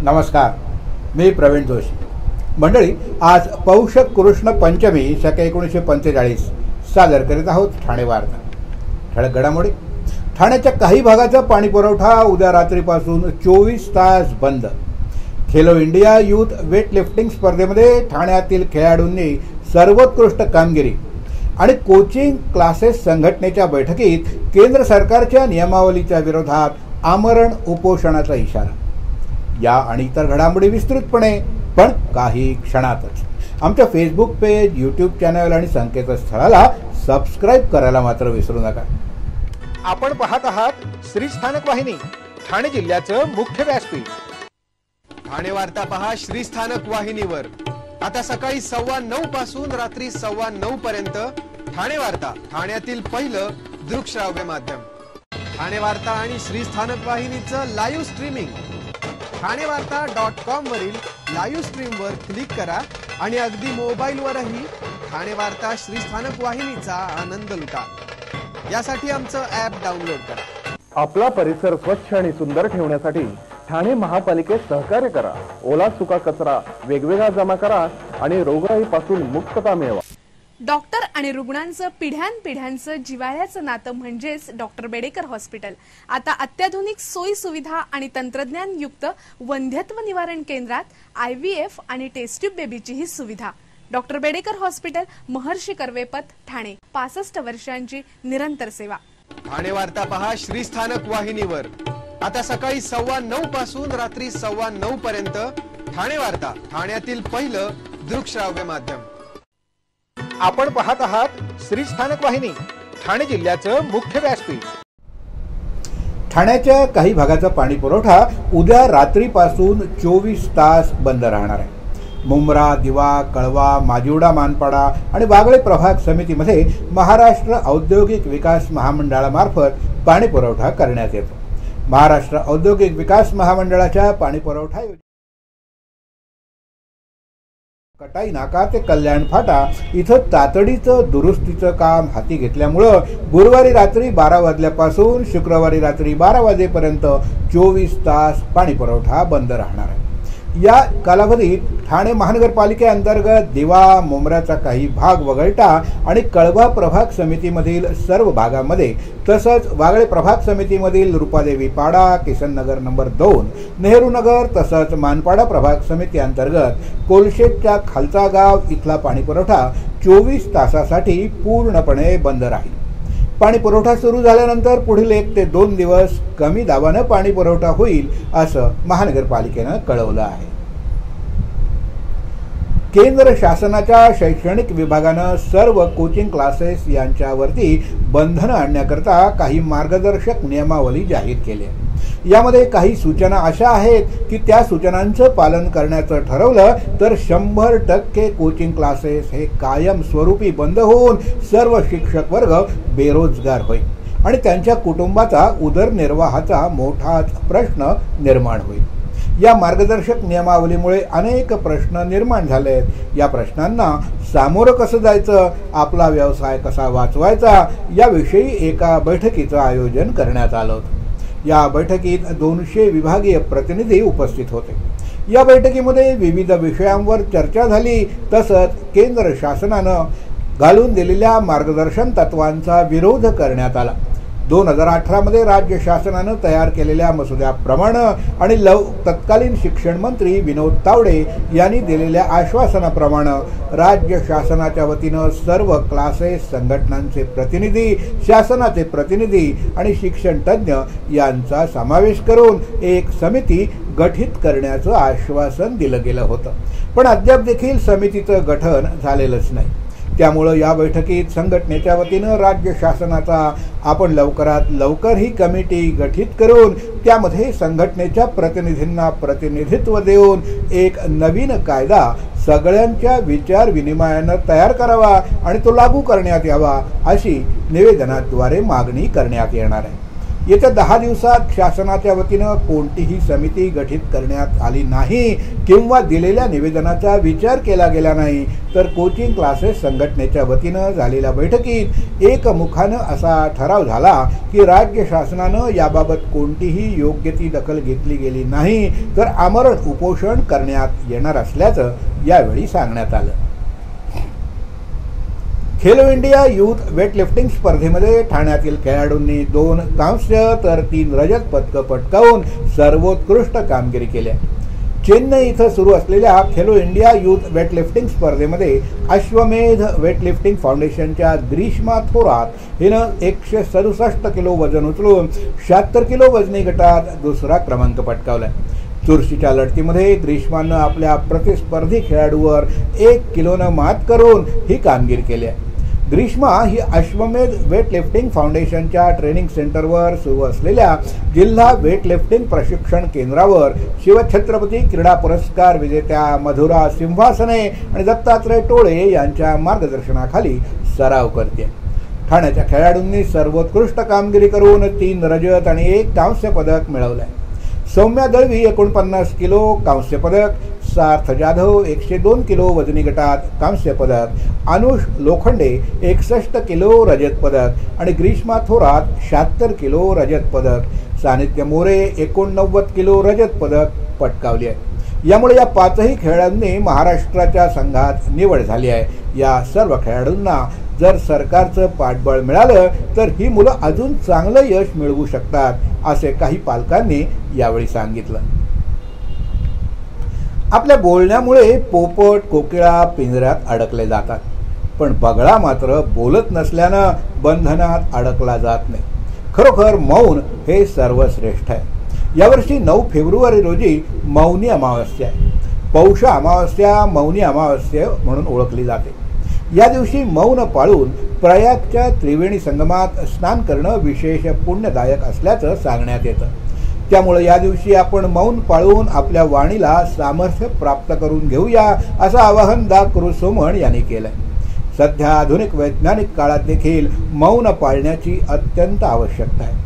नमस्कार, मी प्रवीण जोशी. मंडळी, आज पौष कृष्ण पंचमी शके 1945 सादर करीत आहोत ठाणे वार्ता. ठळक घडामोडी. ठाण्याच्या काही भागाचा पाणी पुरवठा उद्या रात्रीपासून 24 तास बंद. खेलो इंडिया यूथ वेटलिफ्टिंग स्पर्धेमध्ये ठाण्यातील खेळाडूंनी सर्वोत्कृष्ट कामगिरी आणि कोचिंग क्लासेस संघटनेच्या बैठकीत केंद्र सरकारच्या नियमावलीच्या विरोधात आमरण उपोषणाचा इशारा. या आणि इतर घडामोडी विस्तृतपणे पण काही क्षणातच. आमच्या फेसबुक पेज, यूट्यूब चॅनल आणि संकेतस्थळाला सबस्क्राईब करायला मात्र विसरू नका. आपण पाहत आहात श्रीस्थानक वाहिनी, ठाणे जिल्ह्याचं मुख्य व्यासपीठ. ठाणे वार्ता पहा श्रीस्थानक वाहिनीवर. आता सकाळी 9:15 पासून रात्री 9:15 पर्यंत ठाणे वार्ता, ठाण्यातील पहिलं दृकश्राव्य माध्यम. ठाणे वार्ता आणि श्रीस्थानक वाहिनीचं लाईव्ह स्ट्रीमिंग ठाणेवार्ता.com वरील लाईव्ह स्ट्रीमवर क्लिक करा आणि अगदी मोबाईलवरही ठाणे वार्ता श्रीस्थानक वाहिनीचा आनंद लुटा. यासाठी आमचं ॲप डाउनलोड करा. आपला परिसर स्वच्छ आणि सुंदर ठेवण्यासाठी ठाणे महापालिकेत सहकार्य करा. ओला सुका कचरा वेगवेगळा जमा करा आणि रोगराईपासून मुक्तता मिळवा. डॉक्टर आणि रुग्णांचं पिढ्यानपिढ्यांचं जिव्हाळ्याचं नातं म्हणजेच डॉक्टर बेडेकर हॉस्पिटल. आता अत्याधुनिक सोयी सुविधा आणि तंत्रज्ञान युक्त वंध्यत्व निवारण केंद्रात IVF आणि टेस्ट ट्यूब बेबीचीही सुविधा. डॉक्टर बेडेकर हॉस्पिटल, महर्षी कर्वेपथ, ठाणे. 65 वर्षांची निरंतर सेवा. ठाणे वार्ता पहा श्रीस्थानक वाहिनीवर. आता सकाळी 9:15 पासून रात्री 9:15 पर्यंत ठाणे वार्ता, ठाण्यातील पहिलं दृकश्राव्य माध्यम. आपण पाहत आहात श्रीस्थानक वाहिनी, ठाणे जिल्ह्याचं मुख्य व्यासपीठ. ठाण्याच्या काही भागाचा पाणी पुरवठा उद्या रात्रीपासून 24 तास बंद राहणार आहे. मुंब्रा, दिवा, कळवा, माजिवडा, मानपाडा आणि वागळे प्रभाग समितीमध्ये महाराष्ट्र औद्योगिक विकास महामंडळामार्फत पाणी पुरवठा करण्यात येतो. महाराष्ट्र औद्योगिक विकास महामंडळाच्या पाणी पुरवठा कटाई नाका ते कल्याण फाटा इथं तातडीचं दुरुस्तीचं काम हाती घेतल्यामुळं गुरुवारी रात्री 12 वाजल्यापासून शुक्रवारी रात्री 12 वाजेपर्यंत 24 तास पाणी पुरवठा बंद राहणार आहे. या कालावधीत ठाणे महानगरपालिकेअंतर्गत दिवा, मुंब्र्याचा काही भाग वगळता आणि कळवा प्रभाग समितीमधील सर्व भागांमध्ये तसंच वागळे प्रभाग समितीमधील रुपादेवी पाडा, किसन नगर नंबर 2, नेहरू नगर तसंच मानपाडा प्रभाग समिती अंतर्गत कोलशेतच्या खालचा गाव इथला पाणी पुरवठा 24 तासासाठी पूर्णपणे बंद राहील. पाणी पुरवठा सुरू झाल्यानंतर पुढील 1 ते 2 दिवस कमी दाबानं पाणी पुरवठा होईल असं महानगरपालिकेनं कळवलं आहे. केंद्र शासनाच्या शैक्षणिक विभागानं सर्व कोचिंग क्लासेस यांच्यावरती बंधनं आणण्याकरता काही मार्गदर्शक नियमावली जाहीर केली आहे. यामध्ये काही सूचना अशा आहेत की त्या सूचनांचं पालन करण्याचं ठरवलं तर 100% कोचिंग क्लासेस हे कायम स्वरूपी बंद होऊन सर्व शिक्षक वर्ग बेरोजगार होईल आणि त्यांच्या कुटुंबाचा उदरनिर्वाहाचा मोठाच प्रश्न निर्माण होईल. या मार्गदर्शक नियमावलीमुळे अनेक प्रश्न निर्माण झाले आहेत. या प्रश्नांना सामोरं कसं जायचं, आपला व्यवसाय कसा वाचवायचा याविषयी एका बैठकीचं आयोजन करण्यात आलं होतं. या बैठकीत 200 विभागीय प्रतिनिधी उपस्थित होते. या बैठकीमध्ये विविध विषयांवर चर्चा झाली. तसंच केंद्र शासनानं घालून दिलेल्या मार्गदर्शन तत्वांचा विरोध करण्यात आला. 2018 मध्ये राज्य शासनानं तयार केलेल्या मसुद्याप्रमाणे आणि तत्कालीन शिक्षण मंत्री विनोद तावडे यांनी दिलेल्या आश्वासनाप्रमाणे राज्य शासनाच्या वतीनं सर्व क्लासेस संघटनांचे प्रतिनिधी, शासनाचे प्रतिनिधी आणि शिक्षण तज्ज्ञ यांचा समावेश करून एक समिती गठीत करण्याचं आश्वासन दिलं गेलं होतं. पण अद्याप देखील समितीचं गठन झालेलंच नाही. त्यामुळं या बैठकीत संघटनेच्या वतीनं राज्य शासनाचा आपण लवकरात लवकर ही कमिटी गठीत करून त्यामध्ये संघटनेच्या प्रतिनिधींना प्रतिनिधित्व देऊन एक नवीन कायदा सगळ्यांच्या विचार विनिमयानं तयार करावा आणि तो लागू करण्यात यावा अशी निवेदनाद्वारे मागणी करण्यात येणार आहे. येत्या 10 दिवसात शासनाच्या वतीनं कोणतीही समिती गठीत करण्यात आली नाही किंवा दिलेल्या निवेदनाचा विचार केला गेला नाही, तर कोचिंग क्लासेस संघटनेच्या वतीनं झालेल्या बैठकीत एकमुखानं असा ठराव झाला की राज्य शासनानं याबाबत कोणतीही योग्य ती दखल घेतली गेली नाही तर आमरण उपोषण करण्यात येणार असल्याचं यावेळी सांगण्यात आलं. खेलो इंडिया यूथ वेटलिफ्टिंग स्पर्धेमध्ये ठाण्यातील खेळाडूंनी 2 कांस्य तर 3 रजत पदकं पटकावून सर्वोत्कृष्ट कामगिरी केली. चेन्नई इथं सुरू असलेल्या खेलो इंडिया यूथ वेटलिफ्टिंग स्पर्धेमध्ये अश्वमेध वेटलिफ्टिंग फाउंडेशनच्या ग्रीष्मा थोरात हिनं 167 किलो वजन उचलून 76 किलो वजनी गटात दुसरा क्रमांक पटकावलाय. चुरशीच्या लढतीमध्ये ग्रीष्मानं आपल्या प्रतिस्पर्धी खेळाडूवर 1 किलोनं मात करून ही कामगिरी केली आहे. ग्रीष्मा ही अश्वमेध वेटलिफ्टिंग फाउंडेशनच्या ट्रेनिंग सेंटरवर सुरू असलेल्या जिल्हा वेटलिफ्टिंग प्रशिक्षण केंद्रावर शिवछत्रपती क्रीडा पुरस्कार विजेत्या मधुरा सिंहासने आणि दत्तात्रय टोळे यांच्या मार्गदर्शनाखाली सराव करते. ठाण्याच्या खेळाडूंनी सर्वोत्कृष्ट कामगिरी करून 3 रजत आणि 1 कांस्य पदक मिळवलंय. सौम्या दळवी 49 किलो कांस्य पदक, सार्थ जाधव 102 किलो वजनी गटात कांस्य पदक, अनुष लोखंडे 61 किलो रजत पदक आणि ग्रीष्मा थोरात 76 किलो रजत पदक, सानिध्य मोरे 89 किलो रजत पदक पटकावली आहे. यामुळे या 5ही खेळाडूंनी महाराष्ट्राच्या संघात निवड झाली आहे. या सर्व खेळाडूंना जर सरकारचं पाठबळ मिळालं तर ही मुलं अजून चांगलं यश मिळवू शकतात, असे काही पालकांनी यावेळी सांगितलं. आपल्या बोलण्यामुळे पोपट कोकिळा पिंजऱ्यात अडकले जातात, पण बगळा मात्र बोलत नसल्यानं बंधनात अडकला जात नाही. खरोखर मौन हे सर्वश्रेष्ठ आहे. यावर्षी 9 फेब्रुवारी रोजी मौनी अमावस्या आहे. पौष अमावस्या मौनी अमावस्या म्हणून ओळखली जाते. या दिवशी मौन पाळून प्रयागच्या त्रिवेणी संगमात स्नान करणं विशेष पुण्यदायक असल्याचं सांगण्यात येतं. त्यामुळे या दिवशी आपण मौन पाळून आपल्या वाणीला सामर्थ्य प्राप्त करून घेऊया, असं आवाहन डॉ. कृसोमण यांनी केलंय. सध्या आधुनिक वैज्ञानिक काळात देखील मौन पाळण्याची अत्यंत आवश्यकता आहे.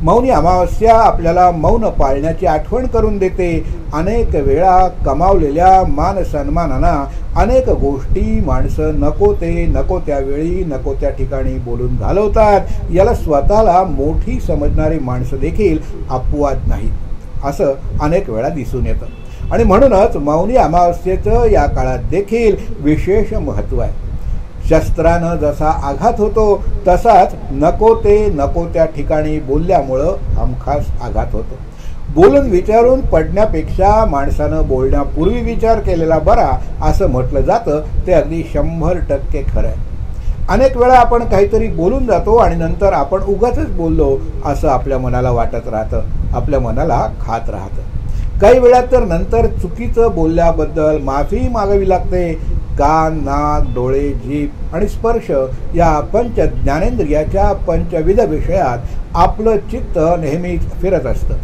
मौनी अमावस्या आपल्याला मौन पाळण्याची आठवण करून देते. अनेक वेळा कमावलेल्या मान सन्मानांना अनेक गोष्टी माणसं नको ते नको त्यावेळी नको त्या ठिकाणी बोलून घालवतात. याला स्वतःला मोठी समजणारी माणसं देखील अपवाद नाहीत, असं अनेक वेळा दिसून येतं. आणि म्हणूनच मौनी अमावस्येचं या काळात देखील विशेष महत्त्व आहे. शस्त्रानं जसा आघात होतो तसाच नको ते नको त्या ठिकाणी बोलल्यामुळं हमखास आघात होतो. बोलून विचारून पडण्यापेक्षा माणसानं बोलण्यापूर्वी विचार केलेला बरा, असं म्हटलं जातं. ते अगदी 100% खरं आहे. अनेक वेळा आपण काहीतरी बोलून जातो आणि नंतर आपण उगाचच बोललो असं आपल्या मनाला वाटत राहतं, आपल्या मनाला खात राहतं. काही वेळा तर नंतर चुकीचं बोलल्याबद्दल माफी मागावी लागते. कान, नाक, डोळे, जीभ आणि स्पर्श या पंच ज्ञानेंद्रियाच्या पंचविध विषयात आपलं चित्त नेहमीच फिरत असतं.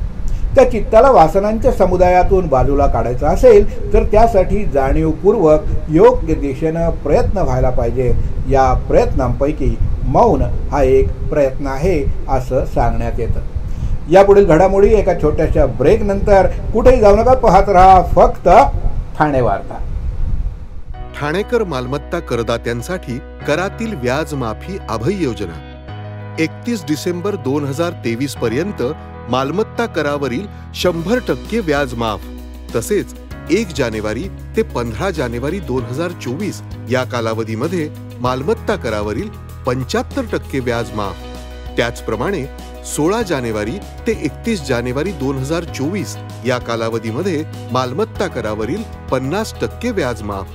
त्या चित्ताला वासनांच्या समुदायातून बाजूला काढायचं असेल तर त्यासाठी जाणीवपूर्वक योग्य दिशेनं प्रयत्न व्हायला पाहिजे. या प्रयत्नांपैकी मौन हा एक प्रयत्न आहे, असं सांगण्यात येतं. यापुढील घडामोडी एका छोट्याशा ब्रेक नंतर. कुठेही जाऊ नका, पाहत राहा फक्त ठाणे वार्ता. ठाणेकर मालमत्ता करदात्यांसाठी करातील व्याज माफी अभय योजना 31 डिसेंबर 2023 पर्यंत मालमत्ता करावरील 100% व्याज माफ. तसेच 1 जानेवारी ते 15 जानेवारी 2024 या कालावधीमध्ये मालमत्ता करावरील 75% व्याज माफ. त्याचप्रमाणे 16 जानेवारी ते 31 जानेवारी 2024 या कालावधीमध्ये मालमत्ता करावरील 50% व्याज माफ.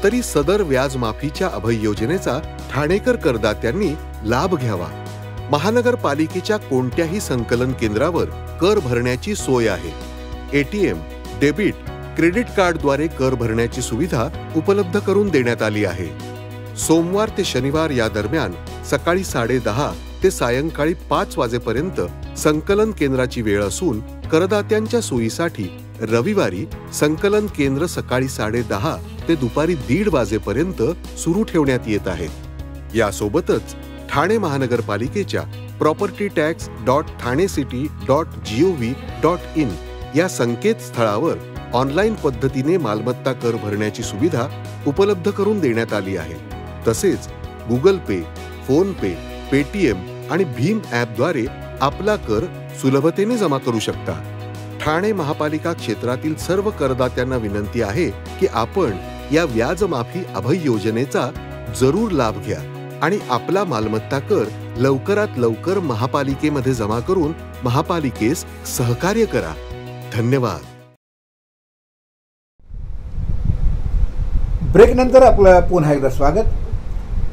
तरी सदर व्याज माफीच्या अभय योजनेचा ठाणेकर करदात्यांनी लाभ घ्यावा. महानगरपालिकेच्या कोणत्याही संकलन केंद्रावर कर भरण्याची सोय आहे. एटीएम, डेबिट, क्रेडिट कार्डद्वारे कर भरण्याची सुविधा उपलब्ध करून देण्यात आली आहे. सोमवार ते शनिवार या दरम्यान सकाळी 10:30 ते सायंकाळी 5 वाजेपर्यंत संकलन केंद्राची वेळ असून करदात्यांच्या सोयीसाठी रविवारी संकलन केंद्र सकाळी 10:30 ते दुपारी 1:30 वाजेपर्यंत सुरू ठेवण्यात येत आहेत. यासोबतच ठाणे महानगरपालिकेच्या propertytax.thanecity.gov.in या संकेतस्थळावर ऑनलाईन पद्धतीने मालमत्ता कर भरण्याची सुविधा उपलब्ध करून देण्यात आली आहे. तसेच गुगल पे, फोन पे, पेटीएम आणि भीम ॲपद्वारे आपला कर सुलभतेने जमा करू शकता. ठाणे महापालिका क्षेत्रातील सर्व करदात्यांना विनंती आहे की आपण या व्याज माफी अभय योजनेचा जरूर लाभ घ्या आणि आपला मालमत्ता कर लवकरात लवकर महापालिकेमध्ये जमा करून महापालिकेस सहकार्य करा. धन्यवाद. ब्रेक नंतर आपलं पुन्हा एकदा स्वागत.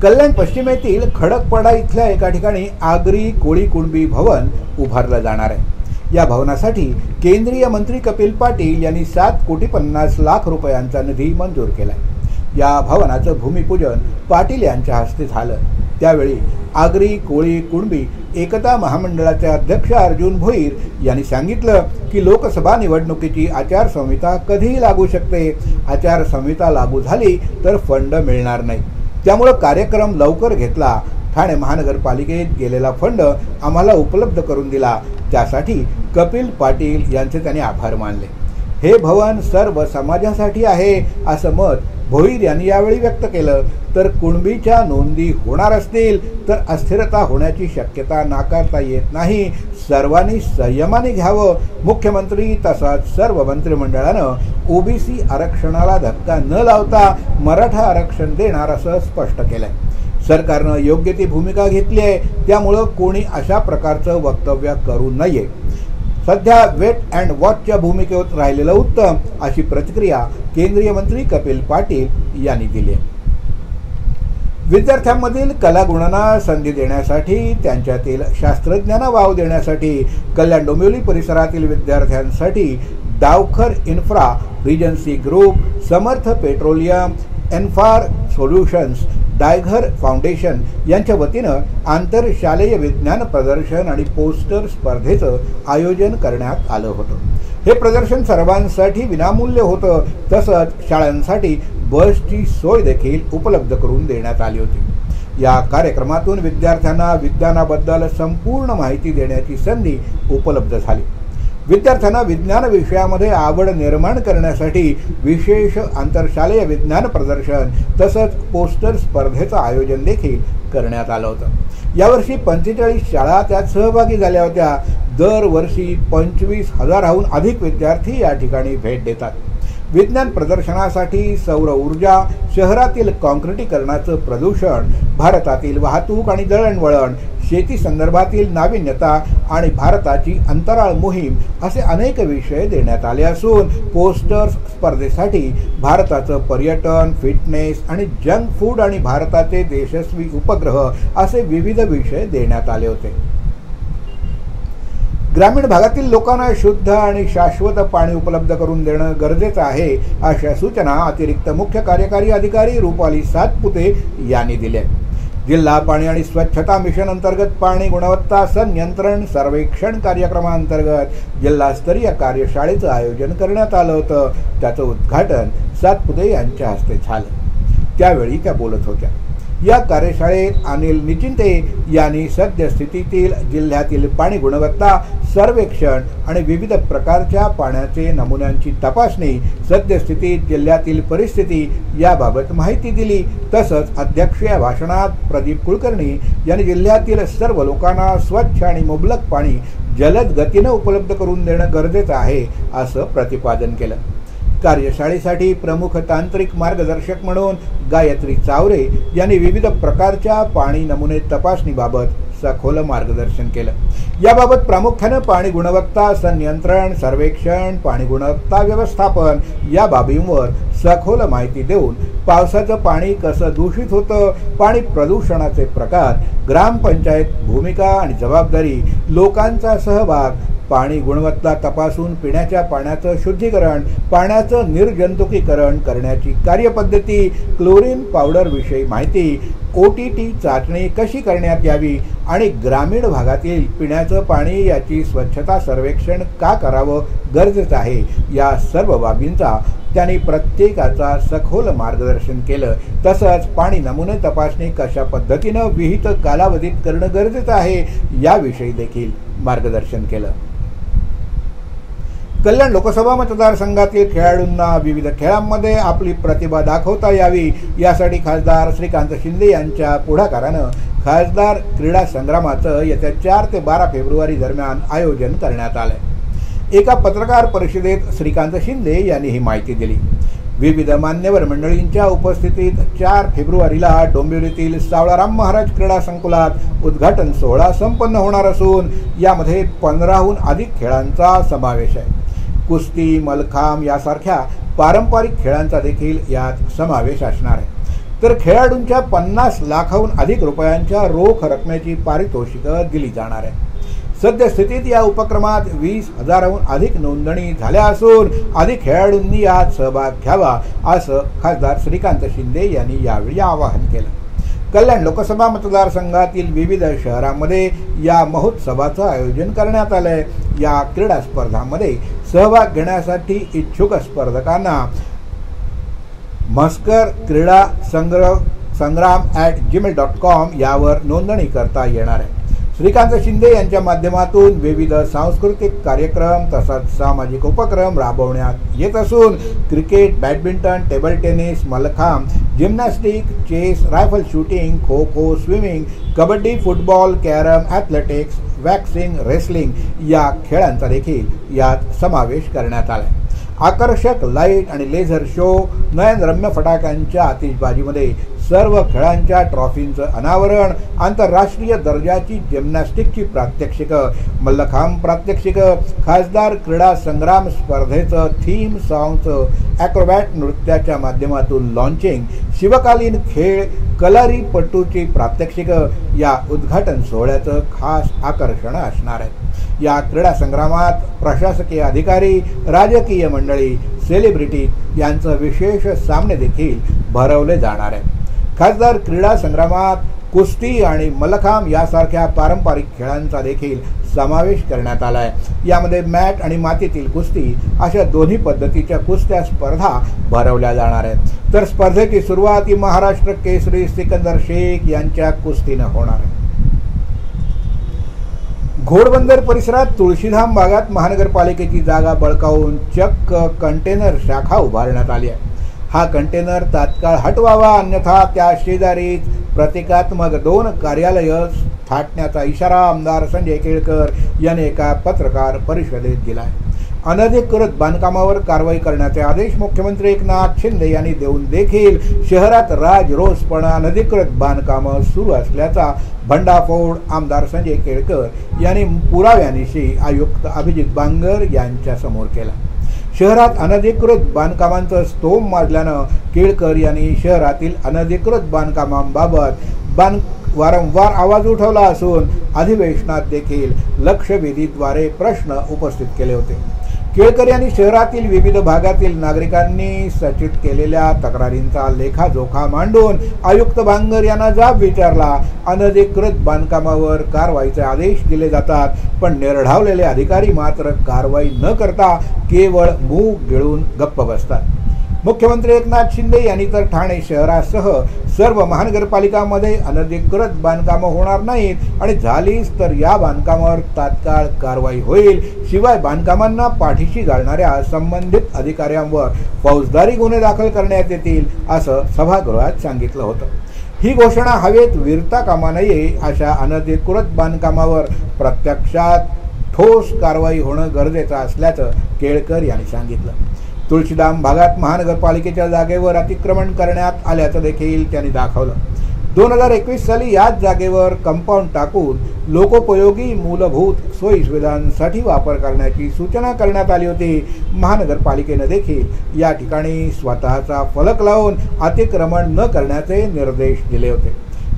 कल्याण पश्चिमेतील खडकपाडा इथल्या एका ठिकाणी आगरी कोळी कुणबी भवन उभारलं जाणार आहे. या भवनासाठी केंद्रीय मंत्री कपिल पाटील यांनी 7,50,00,000 रुपयांचा निधी मंजूर केलाय. या भवनाचं भूमिपूजन पाटील यांच्या हस्ते झालं. त्यावेळी आगरी कोळी कुणबी एकता महामंडळाचे अध्यक्ष अर्जुन भोईर यांनी सांगितलं की लोकसभा निवडणुकीची आचारसंहिता कधीही लागू शकते. आचारसंहिता लागू झाली तर फंड मिळणार नाही. त्यामुळे कार्यक्रम लवकर घेतला. ठाणे महानगरपालिकेत गेलेला फंड आम्हाला उपलब्ध करून दिला. त्यासाठी कपिल पाटील यांचे त्यांनी आभार मानले. हे भवन सर्व समाजासाठी आहे असं मत भोईर यांनी यावेळी व्यक्त केलं. तर कुणबीच्या नोंदी होणार असतील तर अस्थिरता होण्याची शक्यता नाकारता येत नाही. सर्वांनी संयमाने घ्यावं. मुख्यमंत्री तसंच सर्व मंत्रिमंडळानं ओबीसी आरक्षणाला धक्का न लावता मराठा आरक्षण देणार असं स्पष्ट केलंय. सरकारनं योग्य ती भूमिका घेतली आहे. त्यामुळं कोणी अशा प्रकारचं वक्तव्य करू नये. सध्या वेट अँड वॉचच्या भूमिकेत राहिलेलं उत्तम अशी प्रतिक्रिया केंद्रीय मंत्री कपिल पाटील यांनी दिली आहे. विद्यार्थ्यांमधील कलागुणांना संधी देण्यासाठी त्यांच्यातील शास्त्रज्ञांना वाव देण्यासाठी कल्याण डोंबिवली परिसरातील विद्यार्थ्यांसाठी डावखर इन्फ्रा, रिजन्सी ग्रुप, समर्थ पेट्रोलियम, एन्फार सोल्युशन्स, डायघर फाउंडेशन यांच्या वतीनं आंतरशालेय विज्ञान प्रदर्शन आणि पोस्टर स्पर्धेचं आयोजन करण्यात आलं होतं. हे प्रदर्शन सर्वांसाठी विनामूल्य होतं. तसंच शाळांसाठी बसची सोय देखील उपलब्ध करून देण्यात आली होती. या कार्यक्रमातून विद्यार्थ्यांना विज्ञानाबद्दल संपूर्ण माहिती देण्याची संधी उपलब्ध झाली. विद्यार्थ्यांना विज्ञान विषयामध्ये आवड निर्माण करण्यासाठी विशेष आंतरशालेय विज्ञान प्रदर्शन तसंच पोस्टर स्पर्धेचं आयोजन देखील करण्यात आलं होतं. यावर्षी 45 शाळा त्यात सहभागी झाल्या होत्या. दरवर्षी 25,000हून अधिक विद्यार्थी या ठिकाणी भेट देतात. विज्ञान प्रदर्शनासाठी सौर ऊर्जा, शहरातील काँक्रिटीकरणाचं प्रदूषण, भारतातील वाहतूक आणि दळणवळण, शेती संदर्भातील नाविन्यता आणि भारताची अंतराळ मोहीम असे अनेक विषय देण्यात आले असून पोस्टर्स स्पर्धेसाठी भारताचं पर्यटन, फिटनेस आणि जंक फूड आणि भारताचे यशस्वी उपग्रह असे विविध विषय देण्यात आले होते. ग्रामीण भागातील लोकांना शुद्ध आणि शाश्वत पाणी उपलब्ध करून देणं गरजेचं आहे अशा सूचना अतिरिक्त मुख्य कार्यकारी अधिकारी रुपाली सातपुते यांनी दिल्या. जिल्हा पाणी आणि स्वच्छता मिशन अंतर्गत पाणी गुणवत्ता संनियंत्रण सर्वेक्षण कार्यक्रमांतर्गत जिल्हास्तरीय कार्यशाळेचं आयोजन करण्यात आलं होतं. त्याचं उद्घाटन सातपुते यांच्या हस्ते झालं. त्यावेळी त्या बोलत होत्या. या कार्यशाळेत अनिल निचिंते यांनी सद्यस्थितीतील जिल्ह्यातील पाणी गुणवत्ता सर्वेक्षण आणि विविध प्रकारच्या पाण्याचे नमुन्यांची तपासणी, सद्यस्थितीत जिल्ह्यातील परिस्थिती याबाबत माहिती दिली. तसंच अध्यक्षीय भाषणात प्रदीप कुलकर्णी यांनी जिल्ह्यातील सर्व लोकांना स्वच्छ आणि मुबलक पाणी जलद गतीनं उपलब्ध करून देणं गरजेचं आहे असं प्रतिपादन केलं. कार्यशाळेसाठी प्रमुख तांत्रिक मार्गदर्शक म्हणून गायत्री चावरे यांनी विविध प्रकारच्या पाणी नमुने तपासणीबाबत सखोल मार्गदर्शन केलं. याबाबत प्रामुख्यानं पाणी गुणवत्ता संनियंत्रण सर्वेक्षण, पाणी गुणवत्ता व्यवस्थापन या बाबींवर सखोल माहिती देऊन पावसाचं पाणी कसं दूषित होतं, पाणी प्रदूषणाचे प्रकार, ग्रामपंचायत भूमिका आणि जबाबदारी, लोकांचा सहभाग, पाणी गुणवत्ता तपासून पिण्याच्या पाण्याचं शुद्धीकरण, पाण्याचं निर्जंतुकीकरण करण्याची कार्यपद्धती, क्लोरीन पावडर विषयी माहिती, OTT चाचणी कशी करण्यात यावी आणि ग्रामीण भागातील पिण्याचं पाणी याची स्वच्छता सर्वेक्षण का करावं गरजेचं आहे, या सर्व बाबींचा त्यांनी प्रत्येकाचा सखोल मार्गदर्शन केलं. तसंच पाणी नमुने तपासणी कशा पद्धतीनं विहित कालावधीत करणं गरजेचं आहे याविषयी देखील मार्गदर्शन केलं. कल्याण लोकसभा मतदारसंघातील खेळाडूंना विविध खेळांमध्ये आपली प्रतिभा दाखवता यावी यासाठी खासदार श्रीकांत शिंदे यांच्या पुढाकारानं खासदार क्रीडा संग्रामाचं येत्या 4 ते 12 फेब्रुवारी दरम्यान आयोजन करण्यात आलंय. एका पत्रकार परिषदेत श्रीकांत शिंदे यांनी ही माहिती दिली. विविध मान्यवर मंडळींच्या उपस्थितीत 4 फेब्रुवारीला डोंबिवलीतील सावळाराम महाराज क्रीडा संकुलात उद्घाटन सोहळा संपन्न होणार असून यामध्ये 15हून अधिक खेळांचा समावेश आहे. कुस्ती, मलखांब यासारख्या पारंपरिक खेळांचा देखील यात समावेश असणार आहे. तर खेळाडूंच्या 50 लाखाहून अधिक रुपयांच्या रोख रकमेची पारितोषिकं दिली जाणार आहे. सद्यस्थितीत या उपक्रमात 20,000हून अधिक नोंदणी झाल्या असून अधिक खेळाडूंनी यात सहभाग घ्यावा असं खासदार श्रीकांत शिंदे यांनी यावेळी आवाहन केलं. कल्याण लोकसभा मतदारसंघातील विविध शहरांमध्ये या महोत्सवाचं आयोजन करण्यात आलंय. या क्रीडा स्पर्धांमध्ये सहभाग घेण्यासाठी इच्छुक स्पर्धकांना मस्कर क्रीडा संग्राम@gmail.com यावर नोंदणी करता येणार आहे. श्रीकांत शिंदे यांच्या माध्यमातून विविध सांस्कृतिक कार्यक्रम तसंच सामाजिक उपक्रम राबवण्यात येत असून cricket, badminton, table tennis, mallakhamb, gymnastic, chess, rifle shooting, kho kho, swimming, kabaddi, football, carrom, athletics, boxing, wrestling या खेळांचा देखील यात समावेश करण्यात आला. आकर्षक लाईट आणि लेझर शो, नयनरम्य फटाक्यांच्या आतिषबाजीमध्ये सर्व खेळांच्या ट्रॉफींचं अनावरण, आंतरराष्ट्रीय दर्जाची जिम्नॅस्टिकची प्रात्यक्षिकं, मल्लखांब प्रात्यक्षिकं, खासदार क्रीडा संग्राम स्पर्धेचं थीम सॉंगचं ॲक्रोबॅट नृत्याच्या माध्यमातून लॉन्चिंग, शिवकालीन खेळ, कलारीपट्टूची प्रात्यक्षिकं या उद्घाटन सोहळ्याचं खास आकर्षण असणार आहे. या क्रीडा संग्रामात प्रशासकीय अधिकारी, राजकीय मंडळी, सेलिब्रिटी यांचं विशेष सामने देखील भरवले जाणार आहेत. खासदार क्रीडा संग्रामात कुस्ती आणि मलखांब यासारख्या पारंपरिक खेळांचा देखील समावेश करण्यात आला आहे. यामध्ये मॅट आणि मातीतील कुस्ती अशा दोन्ही पद्धतीच्या कुस्त्या स्पर्धा भरवल्या जाणार आहेत. तर स्पर्धेची सुरुवात ही महाराष्ट्र केसरी सिकंदर शेख यांच्या कुस्तीनं होणार आहे. घोडबंदर परिसरात तुळशीधाम भागात महानगरपालिकेची जागा बळकावून चक्क कंटेनर शाखा उभारण्यात आली आहे. हा कंटेनर तात्काळ हटवावा, अन्यथा त्या शेजारी प्रतिकात्मक 2 कार्यालयं थाटण्याचा इशारा आमदार संजय केळकर यांनी एका पत्रकार परिषदेत दिला आहे. अनधिकृत बांधकामावर कारवाई करण्याचे आदेश मुख्यमंत्री एकनाथ शिंदे यांनी देऊन देखील शहरात राजरोसपणा अनधिकृत बांधकामं सुरू असल्याचा भंडाफोड आमदार संजय केळकर यांनी पुराव्यानिशी आयुक्त अभिजित बांगर यांच्या समोर केला. शहरात अनधिकृत बांधकामांचं स्तोम माजल्यानं केळकर यांनी शहरातील अनधिकृत बांधकामांबाबत वारंवार आवाज उठवला असून अधिवेशनात देखील लक्षवेधीद्वारे प्रश्न उपस्थित केले होते. केळकर यांनी शहरातील विविध भागातील नागरिकांनी सूचित केलेल्या तक्रारींचा लेखाजोखा मांडून आयुक्त बांगर यांना जाब विचारला. अनधिकृत बांधकामावर कारवाईचे आदेश दिले जातात, पण निर्ढावलेले अधिकारी मात्र कारवाई न करता केवळ मूग गिळून गप्प बसतात. मुख्यमंत्री एकनाथ शिंदे यांनी तर ठाणे शहरासह सर्व महानगरपालिकांमध्ये अनधिकृत बांधकामं होणार नाहीत आणि झालीच तर या बांधकामावर तात्काळ कारवाई होईल. शिवाय बांधकामांना पाठीशी घालणाऱ्या संबंधित अधिकाऱ्यांवर फौजदारी गुन्हे दाखल करण्यात येतील असं सभागृहात सांगितलं होतं. ही घोषणा हवेत विरता कामा नये. अशा अनधिकृत बांधकामावर प्रत्यक्षात ठोस कारवाई होणं गरजेचं असल्याचं केळकर यांनी सांगितलं. तुळशीधाम भागात महानगरपालिकेच्या जागेवर अतिक्रमण करण्यात आल्याचं देखील त्यांनी दाखवलं. 2021 साली याच जागेवर कंपाऊंड टाकून लोकोपयोगी मूलभूत सोयीसुविधांसाठी वापर करण्याची सूचना करण्यात आली होती. महानगरपालिकेनं देखील या ठिकाणी स्वतःचा फलक लावून अतिक्रमण न करण्याचे निर्देश दिले होते.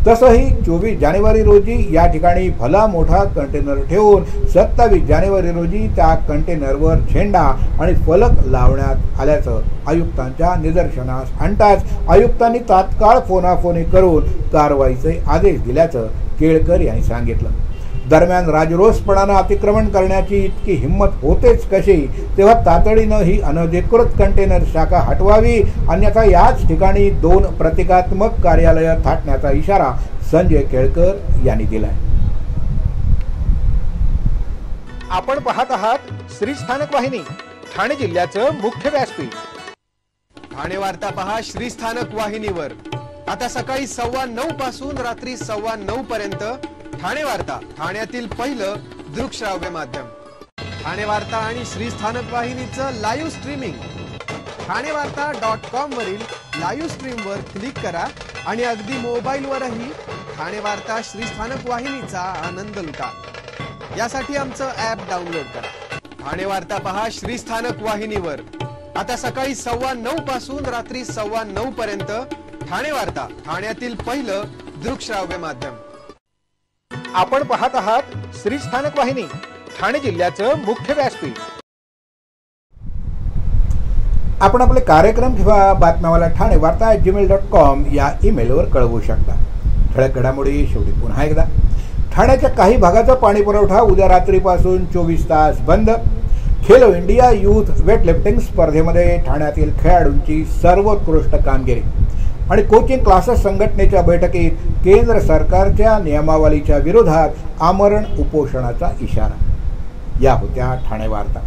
तसंही 24 जानेवारी रोजी या ठिकाणी भला मोठा कंटेनर ठेवून 27 जानेवारी रोजी त्या कंटेनरवर झेंडा आणि फलक लावण्यात आल्याचं आयुक्तांच्या निदर्शनास आणताच आयुक्तांनी तात्काळ फोनाफोनी करून कारवाईचे आदेश दिल्याचं केळकर यांनी सांगितलं. दरम्यान राजरोसपणानं अतिक्रमण करण्याची इतकी हिंमत होतेच कशी, तेव्हा तातडीनं ही अनधिकृत कंटेनर शाखा हटवावी, अन्यथा याच ठिकाणी 2 प्रतिकात्मक कार्यालयं थाटण्याचा इशारा संजय केळकर यांनी दिलाय. आपण पाहत आहात श्री स्थानक वाहिनी, ठाणे जिल्ह्याचं मुख्य व्यासपीठ. ठाणे वार्ता पहा श्री स्थानक वाहिनीवर. आता सकाळी 9:15 पासून रात्री 9:15 पर्यंत ठाणे वार्ता, ठाण्यातील पहिलं दृकश्राव्य माध्यम. ठाणे वार्ता आणि श्री स्थानक वाहिनीचं लाईव्ह स्ट्रीमिंग ठाणेवार्ता.com वरील लाईव्ह स्ट्रीमवर क्लिक करा आणि अगदी मोबाईलवरही ठाणे वार्ता श्री स्थानक वाहिनीचा आनंद लुटा. यासाठी आमचं ॲप डाउनलोड करा. ठाणे वार्ता पहा श्री स्थानक वाहिनीवर. आता सकाळी 9:15 पासून रात्री 9:15 पर्यंत ठाणे वार्ता, ठाण्यातील पहिलं दृकश्राव्य माध्यम. आपण पाहत आहात श्री स्थानक वाहिनी, ठाणे जिल्ह्याचं मुख्य व्यासपीठ. आपण आपले कार्यक्रम किंवा बातम्यावाला ठाणे वार्ता gmail.com या ईमेलवर कळवू शकता. ठळक घडामोडी शेवटी पुन्हा एकदा. ठाण्याच्या काही भागाचा पाणी पुरवठा उद्या रात्रीपासून 24 तास बंद. खेलो इंडिया यूथ वेटलिफ्टिंग स्पर्धेमध्ये ठाण्यातील खेळाडूंची सर्वोत्कृष्ट कामगिरी आणि कोचिंग क्लासेस संघटनेच्या बैठकीत केंद्र सरकारच्या नियमावलीच्या विरोधात आमरण उपोषणाचा इशारा. या होत्या ठाणे वार्ता.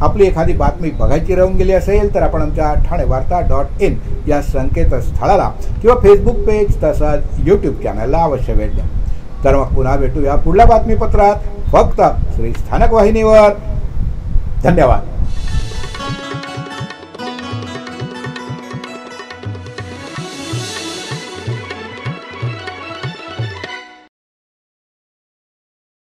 आपली एखादी बातमी बघायची राहून गेली असेल तर आपण आमच्या ठाणेवार्ता.in या संकेतस्थळाला किंवा फेसबुक पेज तसंच यूट्यूब चॅनलला अवश्य भेट द्या. तर मग पुन्हा भेटूया पुढल्या बातमीपत्रात, फक्त श्री स्थानक वाहिनीवर. धन्यवाद.